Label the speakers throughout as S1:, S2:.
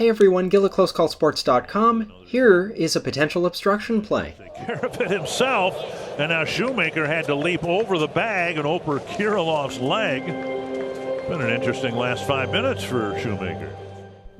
S1: Hey everyone, Gil at CloseCallSports.com. Here is a potential obstruction play.
S2: Take care of it himself, and now Shoemaker had to leap over the bag and over Kirilloff's leg. Been an interesting last 5 minutes for Shoemaker.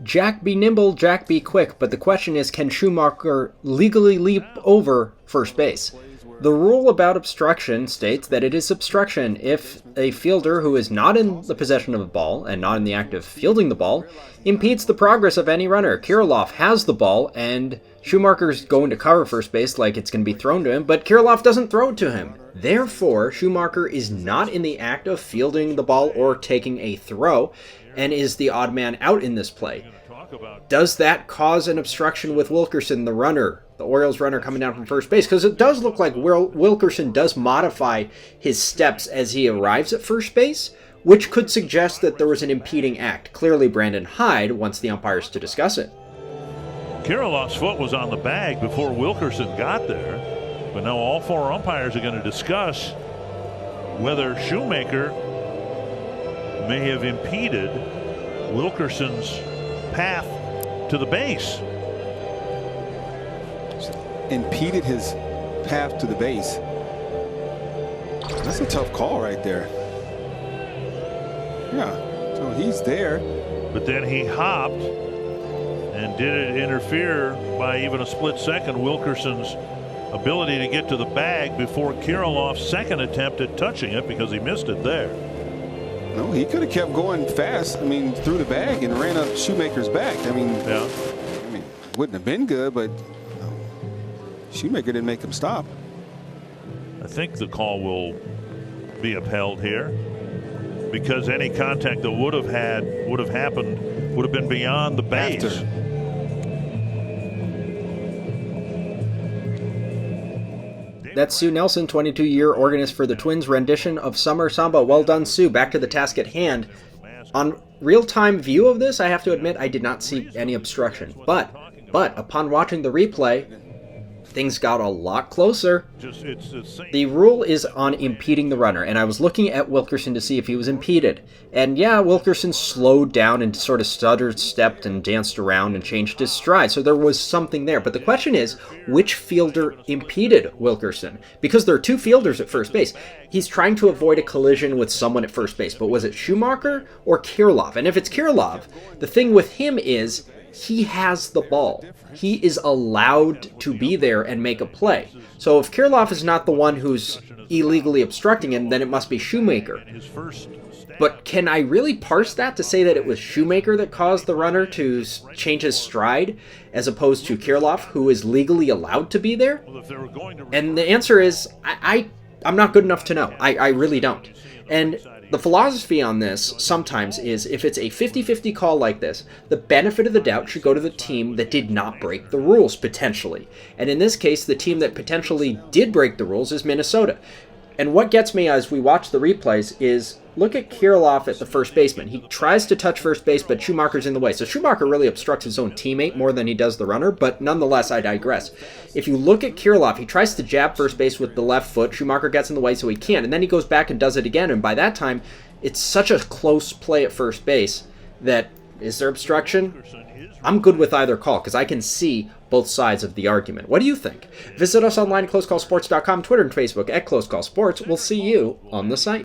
S1: Jack be nimble, Jack be quick, but the question is, can Shoemaker legally leap over first base? The rule about obstruction states that it is obstruction if a fielder who is not in the possession of the ball and not in the act of fielding the ball impedes the progress of any runner. Kirilloff has the ball and Shoemaker's going to cover first base like it's going to be thrown to him, but Kirilloff doesn't throw it to him. Therefore, Shoemaker is not in the act of fielding the ball or taking a throw and is the odd man out in this play. Does that cause an obstruction with Wilkerson, the runner, the Orioles runner coming down from first base? Because it does look like Wilkerson does modify his steps as he arrives at first base, which could suggest that there was an impeding act. Clearly, Brandon Hyde wants the umpires to discuss it.
S2: Kirilloff's foot was on the bag before Wilkerson got there, but now all four umpires are going to discuss whether Shoemaker may have impeded Wilkerson's path to the base.
S3: Impeded his path to the base. That's a tough call right there. Yeah, so he's there.
S2: But then he hopped, and did it interfere by even a split second Wilkerson's ability to get to the bag before Kirilloff's second attempt at touching it, because he missed it there?
S3: No, he could have kept going fast. I mean, through the bag and ran up Shoemaker's back. I mean, wouldn't have been good, but Shoemaker didn't make him stop.
S2: I think the call will be upheld here, because any contact that would have happened would have been beyond the base.
S3: After.
S1: That's Sue Nelson, 22-year organist for the Twins' rendition of Summer Samba. Well done, Sue. Back to the task at hand. On real-time view of this, I have to admit I did not see any obstruction. But upon watching the replay, things got a lot closer. The rule is on impeding the runner, and I was looking at Wilkerson to see if he was impeded. And yeah, Wilkerson slowed down and sort of stuttered, stepped, and danced around and changed his stride, so there was something there. But the question is, which fielder impeded Wilkerson? Because there are two fielders at first base. He's trying to avoid a collision with someone at first base, but was it Shoemaker or Kirilloff? And if it's Kirilloff, the thing with him is, he has the ball. He is allowed to be there and make a play. So if Kirilloff is not the one who's illegally obstructing him, then it must be Shoemaker. But can I really parse that to say that it was Shoemaker that caused the runner to change his stride as opposed to Kirilloff, who is legally allowed to be there? And the answer is, I'm not good enough to know. I really don't. And the philosophy on this sometimes is, if it's a 50-50 call like this, the benefit of the doubt should go to the team that did not break the rules, potentially. And in this case, the team that potentially did break the rules is Minnesota. And what gets me as we watch the replays is, look at Kirilloff at the first baseman. He tries to touch first base, but Shoemaker's in the way. So Shoemaker really obstructs his own teammate more than he does the runner, but nonetheless, I digress. If you look at Kirilloff, he tries to jab first base with the left foot. Shoemaker gets in the way, so he can't. And then he goes back and does it again, and by that time, it's such a close play at first base that, is there obstruction? I'm good with either call, because I can see both sides of the argument. What do you think? Visit us online at CloseCallSports.com, Twitter and Facebook at CloseCallSports. We'll see you on the site.